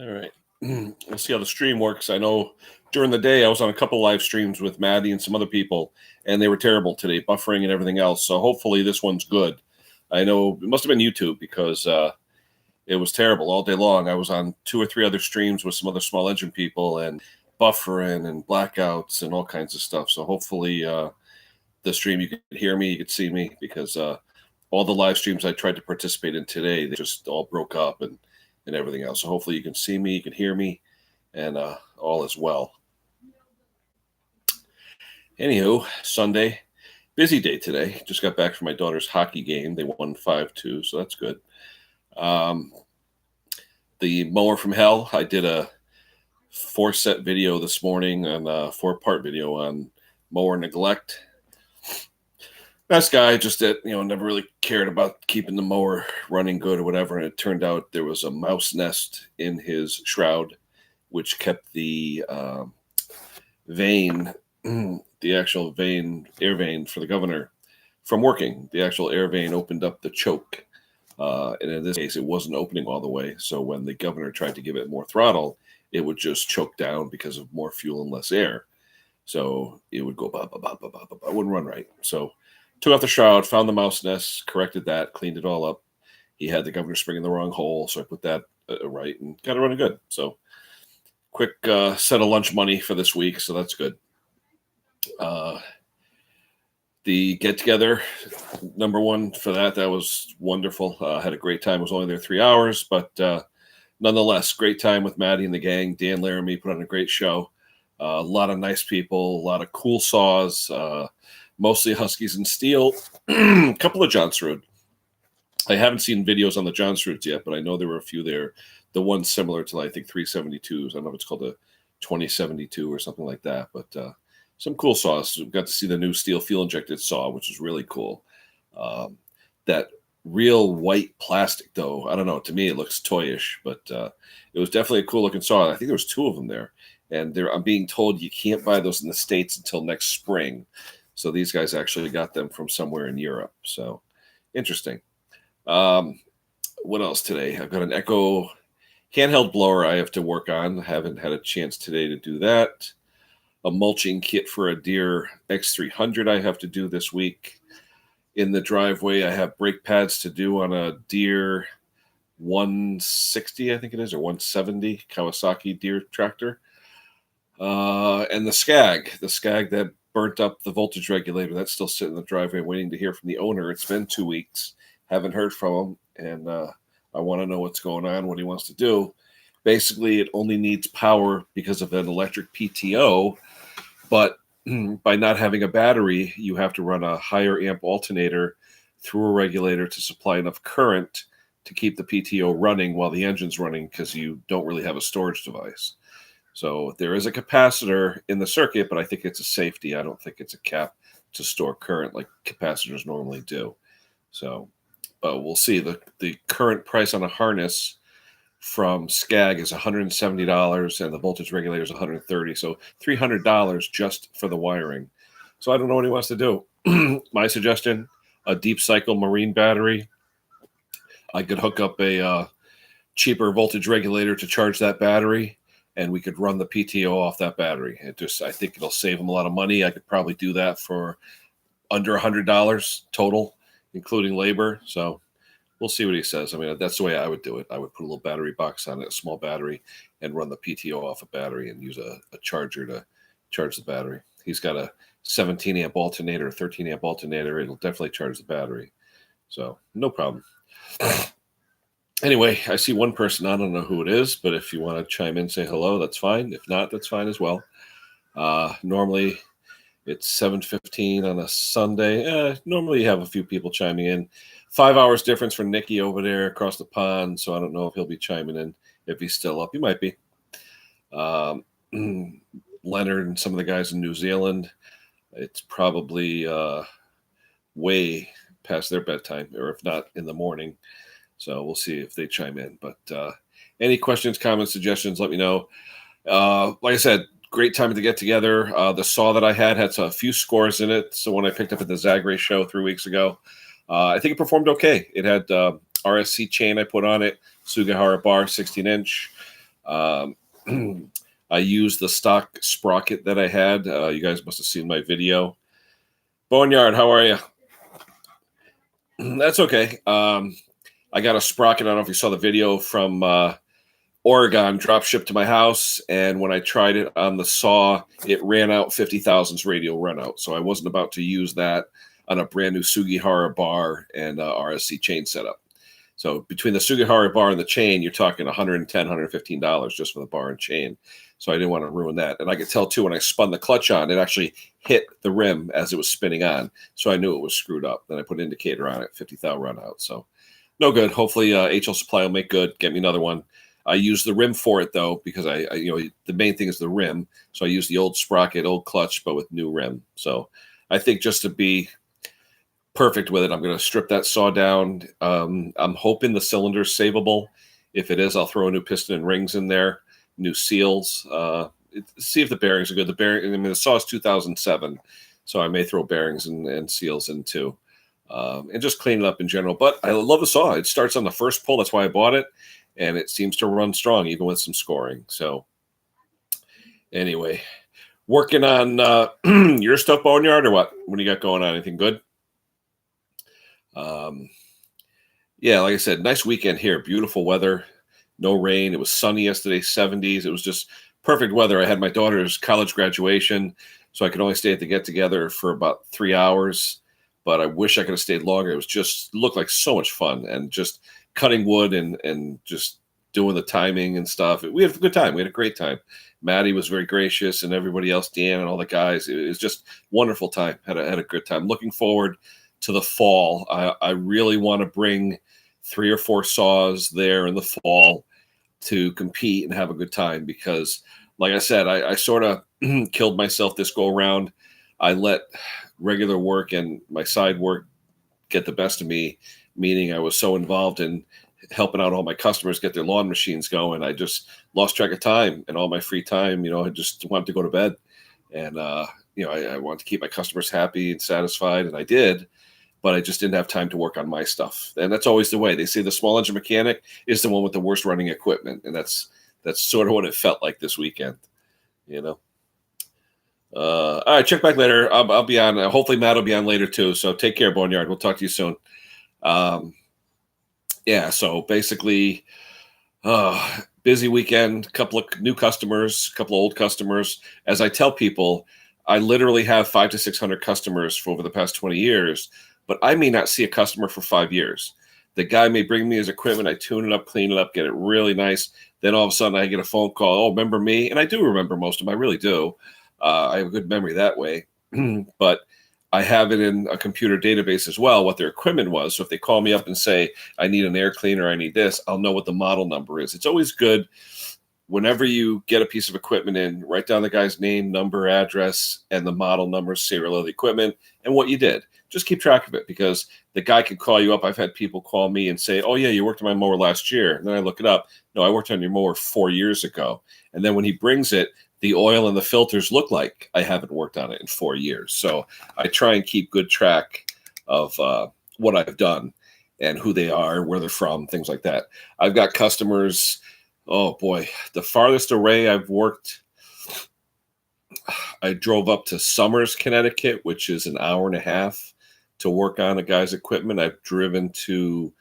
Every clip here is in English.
All right. Let's see how the stream works. I know during the day I was on a couple live streams with Maddie and some other people, and they were terrible today, buffering and everything else. So hopefully this one's good. I know it must have been YouTube because it was terrible all day long. I was on two or three other streams with some other small engine people and buffering and blackouts and all kinds of stuff. So hopefully the stream you could hear me, you could see me because all the live streams I tried to participate in today, they just all broke up and everything else. So hopefully you can see me, you can hear me, and all is well. Anywho, Sunday, busy day today. Just got back from my daughter's hockey game. They won 5-2, so that's good. The mower from hell, I did a 4-set video this morning on a 4-part video on mower neglect. Nice guy, just that, never really cared about keeping the mower running good or whatever. And it turned out there was a mouse nest in his shroud, which kept the vane, the actual vane, air vane for the governor from working. The actual air vane opened up the choke. And in this case, it wasn't opening all the way. So when the governor tried to give it more throttle, it would just choke down because of more fuel and less air. So it would go, it wouldn't run right. So took off the shroud, found the mouse nest, corrected that, cleaned it all up. He had the governor spring in the wrong hole, so I put that right and got it running good. So quick set of lunch money for this week, so that's good. The get-together, number one for that was wonderful. Had a great time. I was only there 3 hours, but nonetheless, great time with Maddie and the gang. Dan Laramie put on a great show. A lot of nice people, a lot of cool saws, mostly Huskies and steel, a couple of Johnsrud. I haven't seen videos on the Johnsruds yet, but I know there were a few there. The one similar to, I think, 372s. I don't know if it's called a 2072 or something like that, but some cool saws. We got to see the new steel fuel-injected saw, which is really cool. That real white plastic, though, I don't know. To me, it looks toyish, but it was definitely a cool-looking saw. I think there was 2 of them there. And I'm being told you can't buy those in the States until next spring. So these guys actually got them from somewhere in Europe. So interesting. What else today? I've got an Echo handheld blower I have to work on. I haven't had a chance today to do that. A mulching kit for a Deere X300 I have to do this week. In the driveway, I have brake pads to do on a Deere 160, I think it is, or 170 Kawasaki Deere tractor. And the Skag that burnt up the voltage regulator, that's still sitting in the driveway waiting to hear from the owner. It's been 2 weeks. Haven't heard from him, and I want to know what's going on, what he wants to do. Basically, it only needs power because of an electric PTO, but by not having a battery, you have to run a higher amp alternator through a regulator to supply enough current to keep the PTO running while the engine's running because you don't really have a storage device. So there is a capacitor in the circuit, but I think it's a safety. I don't think it's a cap to store current like capacitors normally do. So, but we'll see. The current price on a harness from Skag is $170, and the voltage regulator is $130. So $300 just for the wiring. So I don't know what he wants to do. My suggestion: a deep cycle marine battery. I could hook up a cheaper voltage regulator to charge that battery, and we could run the PTO off that battery. I think it'll save him a lot of money. I could probably do that for under $100 total, including labor. So we'll see what he says. I mean, that's the way I would do it. I would put a little battery box on it, a small battery, and run the PTO off a battery and use a charger to charge the battery. He's got a 17 amp alternator, a 13 amp alternator. It'll definitely charge the battery. So no problem. Anyway, I see one person. I don't know who it is, but if you want to chime in, say hello, that's fine. If not, that's fine as well. Normally, it's 7:15 on a Sunday. Normally, you have a few people chiming in. 5 hours difference for Nicky over there across the pond, so I don't know if he'll be chiming in. If he's still up, he might be. Leonard and some of the guys in New Zealand, it's probably way past their bedtime, or if not, in the morning. So we'll see if they chime in. But any questions, comments, suggestions, let me know. Like I said, great time to get together. The saw that I had a few scores in it. So when I picked up at the Zagre show 3 weeks ago, I think it performed okay. It had RSC chain I put on it, Sugihara bar, 16-inch. Um, I used the stock sprocket that I had. You guys must have seen my video. Boneyard, how are you? That's okay. I got a sprocket. I don't know if you saw the video from Oregon, drop shipped to my house. And when I tried it on the saw, it ran out 50,000's radial run out. So I wasn't about to use that on a brand new Sugihara bar and RSC chain setup. So between the Sugihara bar and the chain, you're talking $110, $115 just for the bar and chain. So I didn't want to ruin that. And I could tell too, when I spun the clutch on, it actually hit the rim as it was spinning on. So I knew it was screwed up. Then I put an indicator on it, 50,000 run out. So no good. Hopefully HL Supply will make good, get me another one. I use the rim for it though, because I the main thing is the rim. So I use the old sprocket, old clutch, but with new rim. So I think just to be perfect with it, I'm going to strip that saw down. I'm hoping the cylinder's savable. If it is, I'll throw a new piston and rings in there, new seals. See if the bearings are good. The saw is 2007, so I may throw bearings and seals in too, and just clean it up in general. But I love the saw. It starts on the first pull. That's why I bought it, and it seems to run strong even with some scoring. So anyway, working on your stuff, Boneyard, or what? What do you got going on? Anything good? Yeah, like I said, nice weekend here. Beautiful weather, no rain. It was sunny yesterday, 70s. It was just perfect weather. I had my daughter's college graduation, so I could only stay at the get together for about 3 hours. But I wish I could have stayed longer. It was just looked like so much fun, and just cutting wood and just doing the timing and stuff. We had a good time. We had a great time. Maddie was very gracious, and everybody else, Dan and all the guys. It was just wonderful time. Had a good time. Looking forward to the fall. I really want to bring 3 or 4 saws there in the fall to compete and have a good time, because like I said, I sort of killed myself this go around. I let regular work and my side work get the best of me, meaning I was so involved in helping out all my customers get their lawn machines going. I just lost track of time, and all my free time, I just wanted to go to bed. And, I wanted to keep my customers happy and satisfied, and I did. But I just didn't have time to work on my stuff. And that's always the way. They say the small engine mechanic is the one with the worst running equipment. And that's sort of what it felt like this weekend, All right, check back later. I'll be on. Hopefully Matt will be on later too. So take care, Boneyard. We'll talk to you soon. Yeah, so basically, busy weekend, couple of new customers, couple of old customers. As I tell people, I literally have 500 to 600 customers for over the past 20 years, but I may not see a customer for 5 years. The guy may bring me his equipment, I tune it up, clean it up, get it really nice. Then all of a sudden I get a phone call. Oh, remember me? And I do remember most of them. I really do. I have a good memory that way. But I have it in a computer database as well, what their equipment was. So if they call me up and say, I need an air cleaner, I need this, I'll know what the model number is. It's always good whenever you get a piece of equipment in, write down the guy's name, number, address, and the model number, serial of the equipment, and what you did. Just keep track of it, because the guy could call you up. I've had people call me and say, oh, yeah, you worked on my mower last year. And then I look it up. No, I worked on your mower 4 years ago. And then when he brings it, the oil and the filters look like I haven't worked on it in 4 years. So I try and keep good track of what I've done and who they are, where they're from, things like that. I've got customers. Oh, boy, the farthest away I've worked, I drove up to Somers, Connecticut, which is an hour and a half to work on a guy's equipment. I've driven to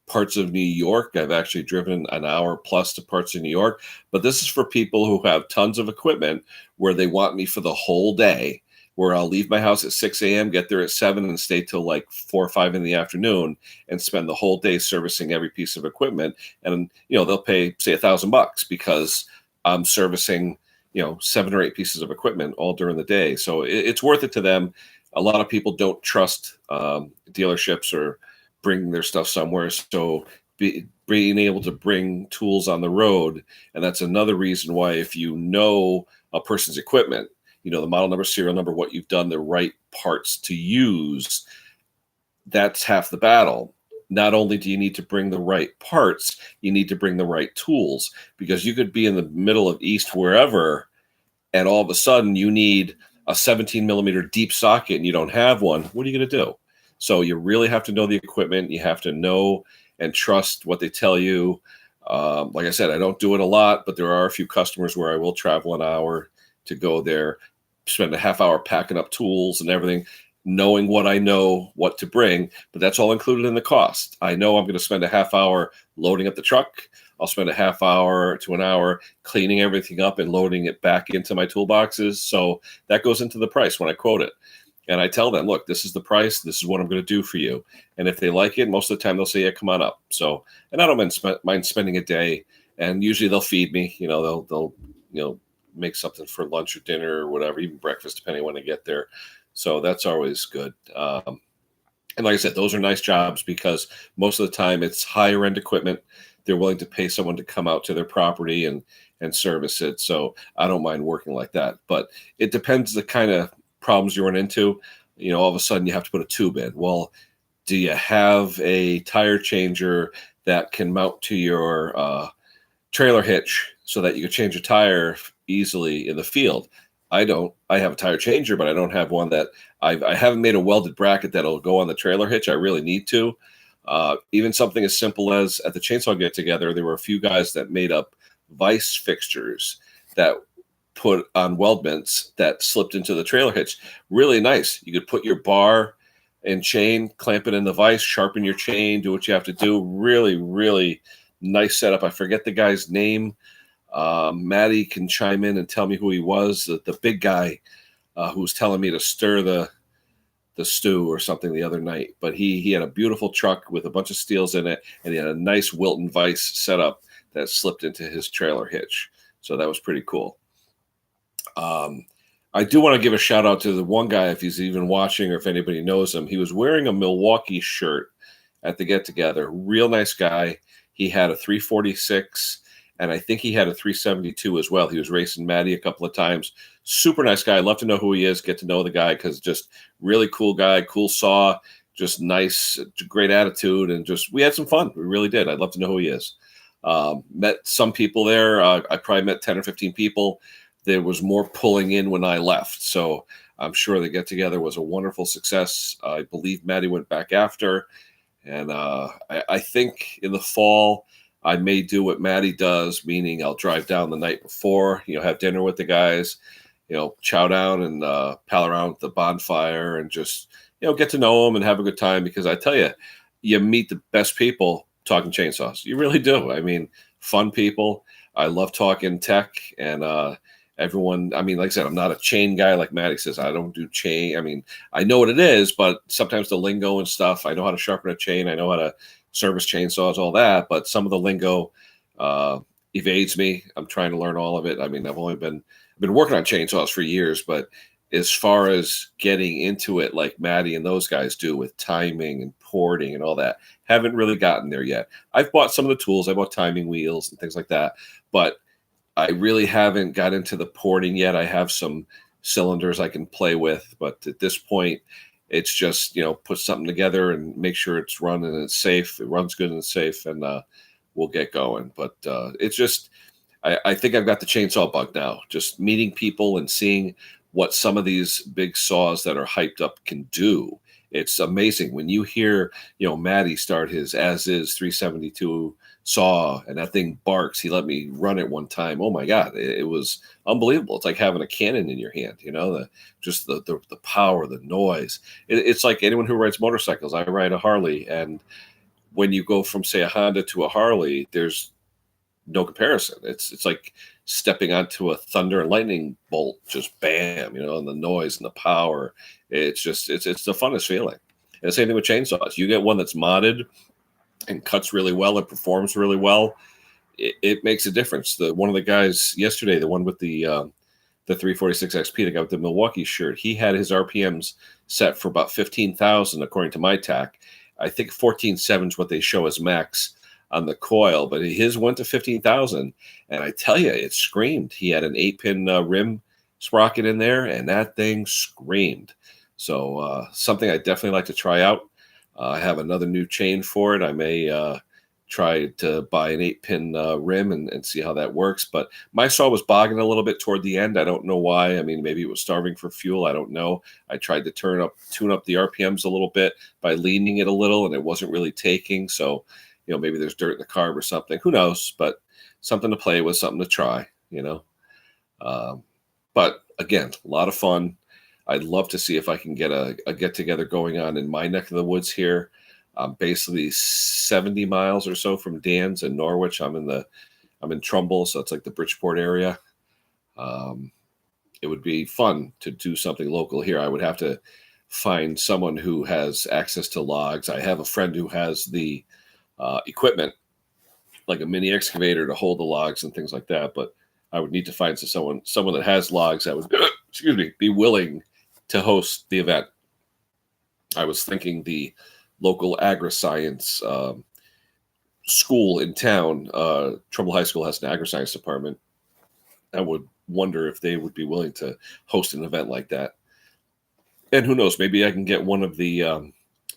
parts of New York. I've actually driven an hour plus to parts of New York. But this is for people who have tons of equipment where they want me for the whole day, where I'll leave my house at 6 a.m., get there at 7, and stay till like 4 or 5 in the afternoon and spend the whole day servicing every piece of equipment. And, they'll pay, say, $1,000 because I'm servicing, 7 or 8 pieces of equipment all during the day. So it's worth it to them. A lot of people don't trust dealerships or bring their stuff somewhere. So being able to bring tools on the road, and that's another reason why, if you know a person's equipment, the model number, serial number, what you've done, the right parts to use, that's half the battle. Not only do you need to bring the right parts, you need to bring the right tools, because you could be in the middle of East wherever, and all of a sudden you need a 17 millimeter deep socket and you don't have one. What are you going to do? So you really have to know the equipment. You have to know and trust what they tell you. Like I said, I don't do it a lot, but there are a few customers where I will travel an hour to go there, spend a half hour packing up tools and everything, knowing what I know, what to bring. But that's all included in the cost. I know I'm going to spend a half hour loading up the truck. I'll spend a half hour to an hour cleaning everything up and loading it back into my toolboxes. So that goes into the price when I quote it. And I tell them, look, this is the price. This is what I'm going to do for you. And if they like it, most of the time they'll say, yeah, come on up. So, and I don't mind spending a day. And usually they'll feed me. They'll make something for lunch or dinner or whatever, even breakfast, depending on when I get there. So that's always good. And like I said, those are nice jobs because most of the time it's higher end equipment. They're willing to pay someone to come out to their property and service it. So I don't mind working like that. But it depends the kind of problems you run into. All of a sudden you have to put a tube in. Well, do you have a tire changer that can mount to your trailer hitch so that you can change a tire easily in the field? I don't. I have a tire changer, but I don't have one that I haven't made a welded bracket that'll go on the trailer hitch. I really need to. Even something as simple as at the chainsaw get together, there were a few guys that made up vise fixtures that put on weldments that slipped into the trailer hitch. Really nice. You could put your bar and chain, clamp it in the vise, sharpen your chain, do what you have to do. Really, really nice setup. I forget the guy's name. Maddie can chime in and tell me who he was. The big guy who was telling me to stir the stew or something the other night. But he had a beautiful truck with a bunch of steels in it, and he had a nice Wilton vise setup that slipped into his trailer hitch. So that was pretty cool. I do want to give a shout out to the one guy, if he's even watching or if anybody knows him. He was wearing a Milwaukee shirt at the get together. Real nice guy. He had a 346, and I think he had a 372 as well. He was racing Maddie a couple of times. Super nice guy. I'd love to know who he is, get to know the guy, because just really cool guy, cool saw, just nice, great attitude, and just we had some fun. We really did. I'd love to know who he is. Met some people there. I probably met 10 or 15 people. There was more pulling in when I left. So I'm sure the get together was a wonderful success. I believe Maddie went back after. And I think in the fall, I may do what Maddie does, meaning I'll drive down the night before, have dinner with the guys, chow down and pal around with the bonfire and just, get to know them and have a good time. Because I tell you, you meet the best people talking chainsaws. You really do. I mean, fun people. I love talking tech and everyone. I mean, like I said, I'm not a chain guy like Maddie says. I don't do chain. I mean, I know what it is, but sometimes the lingo and stuff, I know how to sharpen a chain. I know how to service chainsaws, all that. But some of the lingo evades me. I'm trying to learn all of it. I mean, I've been working on chainsaws for years, but as far as getting into it like Maddie and those guys do with timing and porting and all that, haven't really gotten there yet. I've bought some of the tools. I bought timing wheels and things like that, but I really haven't got into the porting yet. I have some cylinders I can play with, but at this point, it's just, put something together and make sure it's running and it's safe. It runs good and it's safe, and we'll get going. But it's just, I think I've got the chainsaw bug now. Just meeting people and seeing what some of these big saws that are hyped up can do. It's amazing when you hear, Maddie start his as is 372 saw and that thing barks. He let me run it one time. Oh my God, it was unbelievable. It's like having a cannon in your hand, the power, the noise. It's like anyone who rides motorcycles. I ride a Harley, and when you go from, say, a Honda to a Harley, there's no comparison. It's like stepping onto a thunder and lightning bolt, just bam, and the noise and the power. It's the funnest feeling. And the same thing with chainsaws. You get one that's modded and cuts really well, it performs really well. It makes a difference. One of the guys yesterday, the one with the 346 XP, the guy with the Milwaukee shirt, he had his RPMs set for about 15,000 according to my tack. I think 14.7 is what they show as max on the coil, but his went to 15,000, and I tell you, it screamed. He had an 8-pin rim sprocket in there, and that thing screamed. So something I definitely like to try out. I have another new chain for it. I may try to buy an 8-pin rim and see how that works. But my saw was bogging a little bit toward the end. I don't know why. I mean, maybe it was starving for fuel. I don't know. I tried to tune up the RPMs a little bit by leaning it a little, and it wasn't really taking. So maybe there's dirt in the carb or something. Who knows? But something to play with, something to try. But again, a lot of fun. I'd love to see if I can get a get together going on in my neck of the woods here. Basically 70 miles or so from Dan's in Norwich. I'm in Trumbull, so it's like the Bridgeport area. It would be fun to do something local here. I would have to find someone who has access to logs. I have a friend who has the equipment, like a mini excavator to hold the logs and things like that. But I would need to find someone that has logs that would, be willing to host the event. I was thinking the local agri-science school in town, Trumbull High School has an agri-science department. I would wonder if they would be willing to host an event like that. And who knows, maybe I can get one of the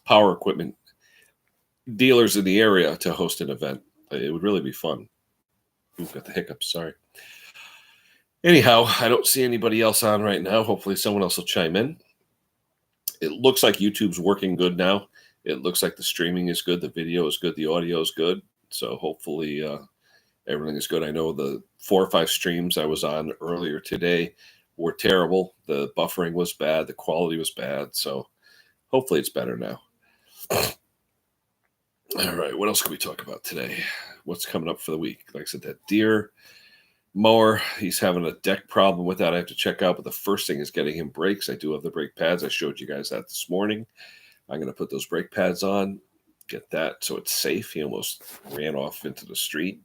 power equipment dealers in the area to host an event. It would really be fun. We've got the hiccups, sorry. Anyhow, I don't see anybody else on right now. Hopefully someone else will chime in. It looks like YouTube's working good now. It looks like the streaming is good. The video is good. The audio is good. So hopefully everything is good. I know the 4 or 5 streams I was on earlier today were terrible. The buffering was bad. The quality was bad. So hopefully it's better now. All right. What else can we talk about today? What's coming up for the week? Like I said, that deer mower, he's having a deck problem with that. I have to check out. But the first thing is getting him brakes. I do have the brake pads. I showed you guys that this morning. I'm going to put those brake pads on, get that so it's safe. He almost ran off into the street.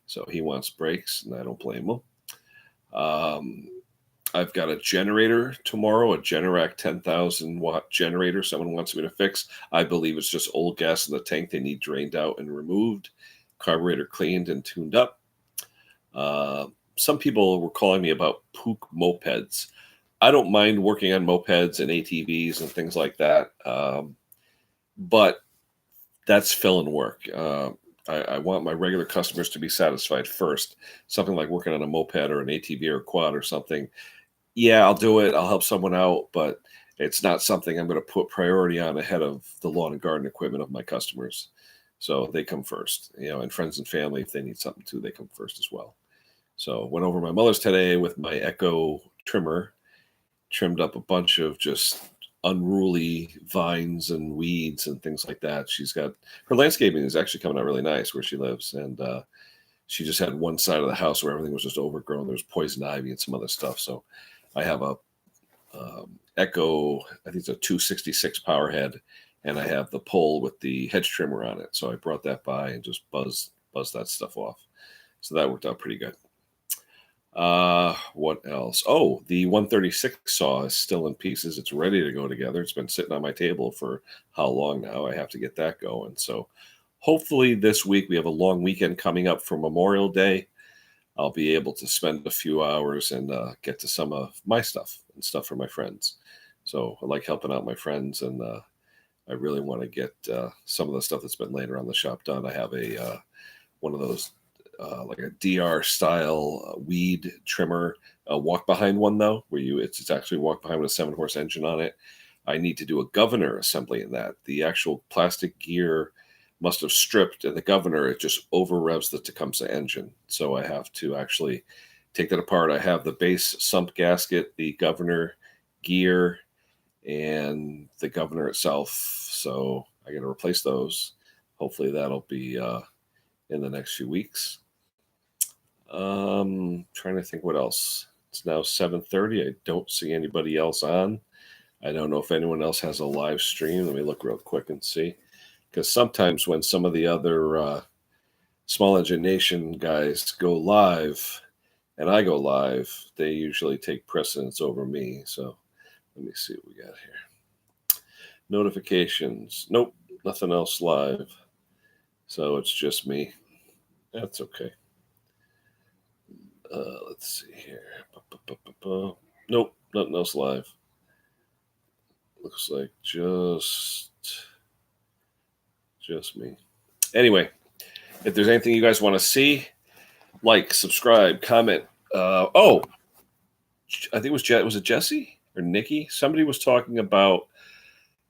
So he wants brakes, and I don't blame him. I've got a generator tomorrow, a Generac 10,000 watt generator someone wants me to fix. I believe it's just old gas in the tank. They need drained out and removed, carburetor cleaned and tuned up. Some people were calling me about Puch mopeds. I don't mind working on mopeds and ATVs and things like that, but that's fill-in work. I want my regular customers to be satisfied first. Something like working on a moped or an ATV or a quad or something. Yeah, I'll do it. I'll help someone out, but it's not something I'm going to put priority on ahead of the lawn and garden equipment of my customers. So they come first, and friends and family, if they need something too, they come first as well. So went over my mother's today with my Echo trimmer, trimmed up a bunch of just unruly vines and weeds and things like that. She's got her landscaping is actually coming out really nice where she lives. And she just had one side of the house where everything was just overgrown. There was poison ivy and some other stuff. So I have a Echo, I think it's a 266 power head, and I have the pole with the hedge trimmer on it. So I brought that by and just buzzed that stuff off. So that worked out pretty good. What else? Oh, the 136 saw is still in pieces. It's ready to go together. It's been sitting on my table for how long now? I have to get that going. So hopefully this week, we have a long weekend coming up for Memorial Day. I'll be able to spend a few hours and get to some of my stuff and stuff for my friends. So I like helping out my friends, and I really want to get some of the stuff that's been laying around the shop done. I have a one of those like a DR style weed trimmer, a walk behind one though, where it's actually walk behind with a 7-horse engine on it. I need to do a governor assembly in that. The actual plastic gear must have stripped, and the governor, it just over revs the Tecumseh engine. So I have to actually take that apart. I have the base sump gasket, the governor gear, and the governor itself. So I got to replace those. Hopefully that'll be in the next few weeks. Trying to think what else. It's now 7:30. I don't see anybody else on. I don't know if anyone else has a live stream. Let me look real quick and see. Because sometimes when some of the other Small Engine Nation guys go live and I go live, they usually take precedence over me. So let me see what we got here. Notifications. Nope, nothing else live. So it's just me. That's okay. Let's see here. Nope, nothing else live. Looks like just me. Anyway, if there's anything you guys want to see, like, subscribe, comment. I think it was it Jesse or Nikki? Somebody was talking about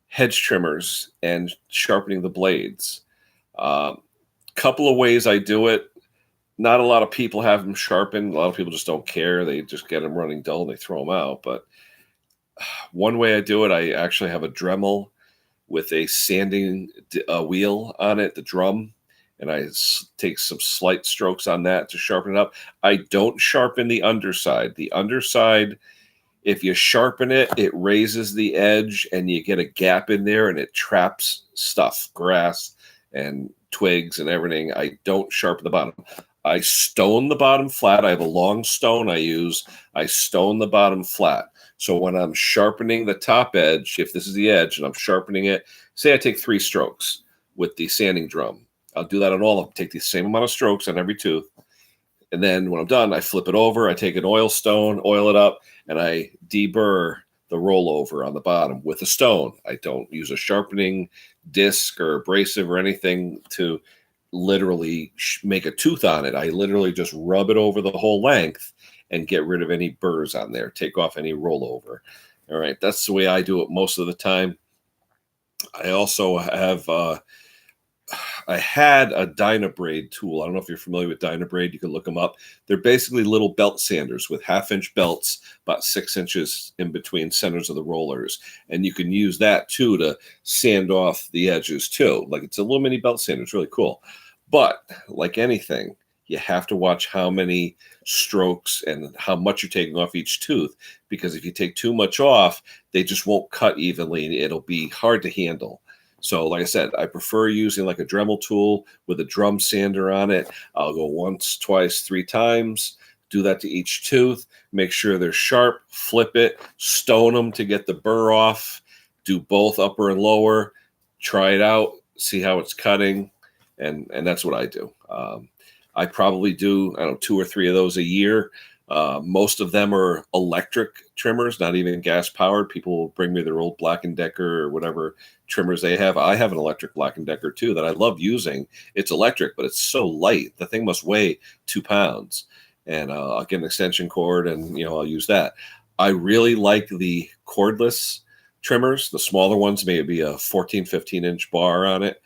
hedge trimmers and sharpening the blades. couple of ways I do it. Not a lot of people have them sharpened. A lot of people just don't care. They just get them running dull and they throw them out. But one way I do it, I actually have a Dremel with a sanding wheel on it, the drum, and I take some slight strokes on that to sharpen it up. I don't sharpen the underside. The underside, if you sharpen it, it raises the edge and you get a gap in there and it traps stuff, grass and twigs and everything. I don't sharpen the bottom. I stone the bottom flat. I have a long stone I use. I stone the bottom flat. So when I'm sharpening the top edge, if this is the edge and I'm sharpening it, say I take 3 strokes with the sanding drum. I'll do that on all of them. Take the same amount of strokes on every tooth. And then when I'm done, I flip it over. I take an oil stone, oil it up, and I deburr the rollover on the bottom with a stone. I don't use a sharpening disc or abrasive or anything to literally make a tooth on it. I literally just rub it over the whole length and get rid of any burrs on there, take off any rollover. All right, that's the way I do it most of the time. I also have, I had a Dynabrade tool. I don't know if you're familiar with Dynabrade. You can look them up. They're basically little belt sanders with 1/2-inch belts, about 6 inches in between centers of the rollers. And you can use that too to sand off the edges too. Like it's a little mini belt sander. It's really cool. But like anything, you have to watch how many strokes and how much you're taking off each tooth, because if you take too much off, they just won't cut evenly and it'll be hard to handle. So like I said, I prefer using like a Dremel tool with a drum sander on it. I'll go once, twice, 3 times, do that to each tooth, make sure they're sharp, flip it, stone them to get the burr off, do both upper and lower, try it out, see how it's cutting, and that's what I do. I probably do, I don't know, 2 or 3 of those a year. Most of them are electric trimmers, not even gas powered. People will bring me their old Black & Decker or whatever trimmers they have. I have an electric Black & Decker too that I love using. It's electric, but it's so light. The thing must weigh 2 pounds. And I'll get an extension cord and, I'll use that. I really like the cordless trimmers. The smaller ones, maybe a 14, 15-inch bar on it.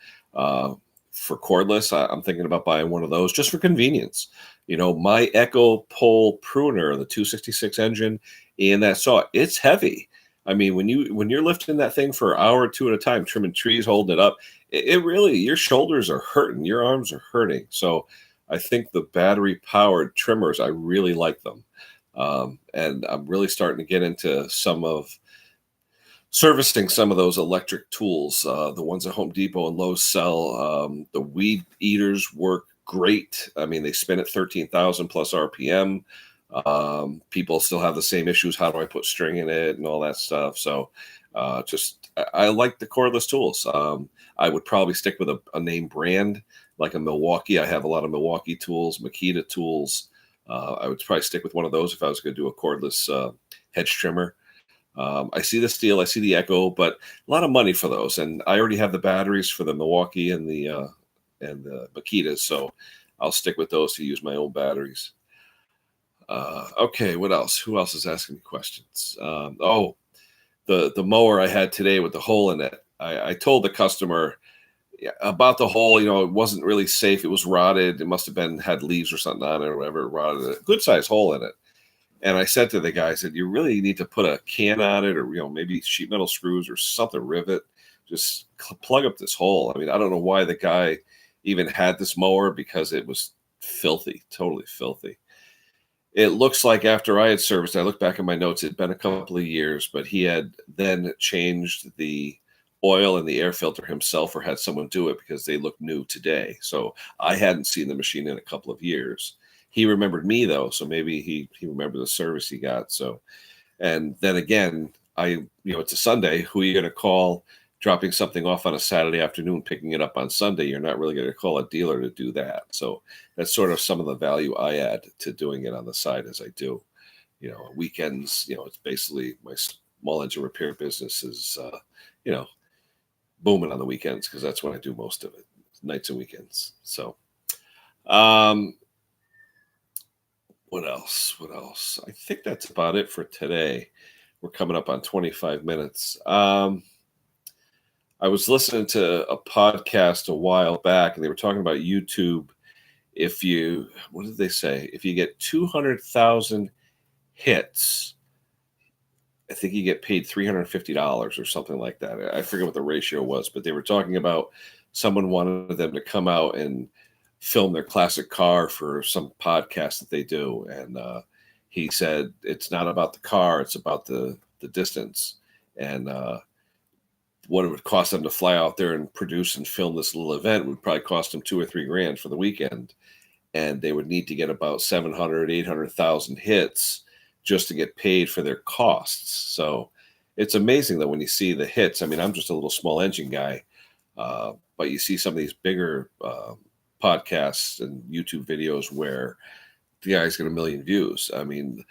For cordless, I'm thinking about buying one of those just for convenience. My Echo Pole pruner, the 266 engine, and that saw, it's heavy. I mean, when you're lifting that thing for an hour or 2 at a time, trimming trees, holding it up, it really, your shoulders are hurting, your arms are hurting. So I think the battery powered trimmers, I really like them. And I'm really starting to get into servicing some of those electric tools, the ones at Home Depot and Lowe's sell. The weed eaters work great. I mean, they spin at 13,000 plus RPM. People still have the same issues. How do I put string in it and all that stuff? So I like the cordless tools. I would probably stick with a name brand like a Milwaukee. I have a lot of Milwaukee tools, Makita tools. I would probably stick with one of those if I was going to do a cordless hedge trimmer. I see the Steel, I see the Echo, but a lot of money for those. And I already have the batteries for the Milwaukee and the Makitas, so I'll stick with those to use my own batteries. Okay, what else? Who else is asking me questions? The mower I had today with the hole in it. I told the customer about the hole. It wasn't really safe. It was rotted. It must have had leaves or something on it or whatever. Rotted it. Good size hole in it. And I said to the guy, I said, you really need to put a can on it or, maybe sheet metal screws or something, rivet, just plug up this hole. I mean, I don't know why the guy even had this mower, because it was filthy, totally filthy. It looks like after I had serviced, I looked back at my notes, it had been a couple of years, but he had then changed the oil and the air filter himself or had someone do it because they look new today. So I hadn't seen the machine in a couple of years. He remembered me though, so maybe he remembered the service he got. So, and then again, it's a Sunday. Who are you going to call? Dropping something off on a Saturday afternoon, picking it up on Sunday. You're not really going to call a dealer to do that. So that's sort of some of the value I add to doing it on the side as I do. Weekends. It's basically my small engine repair business is booming on the weekends because that's when I do most of it, nights and weekends. So. What else? I think that's about it for today. We're coming up on 25 minutes. I I was listening to a podcast a while back, and they were talking about YouTube. If you, what did they say? If you get 200,000 hits, I think you get paid $350 or something like that. I forget what the ratio was, but they were talking about someone wanted them to come out and film their classic car for some podcast that they do, and he said it's not about the car; it's about the distance, and what it would cost them to fly out there and produce and film this little event would probably cost them $2 or $3 grand for the weekend, and they would need to get about 700, 800,000 hits just to get paid for their costs. So it's amazing that when you see the hits, I mean, I'm just a little small engine guy, but you see some of these bigger podcasts and YouTube videos where the guy's got 1 million views. I mean,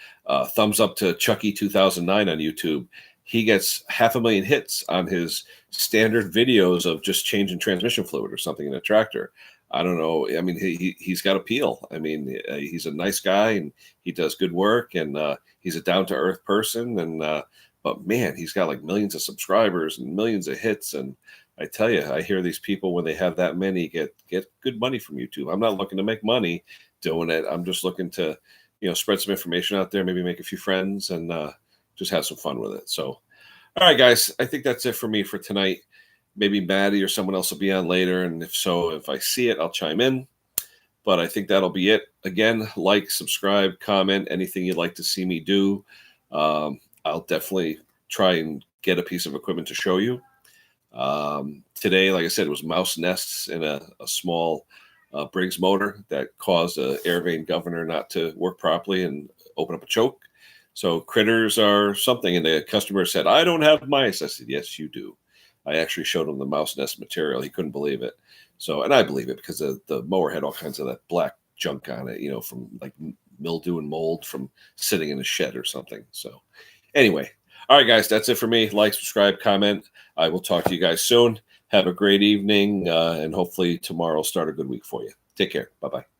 thumbs up to Chucky 2009 on YouTube. He gets 500,000 hits on his standard videos of just changing transmission fluid or something in a tractor. I don't know. I mean, he's got appeal. I mean, he's a nice guy and he does good work, and he's a down to earth person. And but man, he's got like millions of subscribers and millions of hits. And I tell you, I hear these people when they have that many get good money from YouTube. I'm not looking to make money doing it. I'm just looking to, spread some information out there, maybe make a few friends, and just have some fun with it. So, all right, guys, I think that's it for me for tonight. Maybe Maddie or someone else will be on later, and if so, if I see it, I'll chime in. But I think that'll be it. Again, like, subscribe, comment, anything you'd like to see me do. I'll definitely try and get a piece of equipment to show you. Today, like I said, it was mouse nests in a small Briggs motor that caused an air vane governor not to work properly and open up a choke. So critters are something, and the customer said, "I don't have mice." I said, "Yes, you do." I actually showed him the mouse nest material. He couldn't believe it. So, and I believe it because the mower had all kinds of that black junk on it, from like mildew and mold from sitting in a shed or something. So anyway, all right, guys, that's it for me. Like, subscribe, comment. I will talk to you guys soon. Have a great evening, and hopefully tomorrow will start a good week for you. Take care. Bye-bye.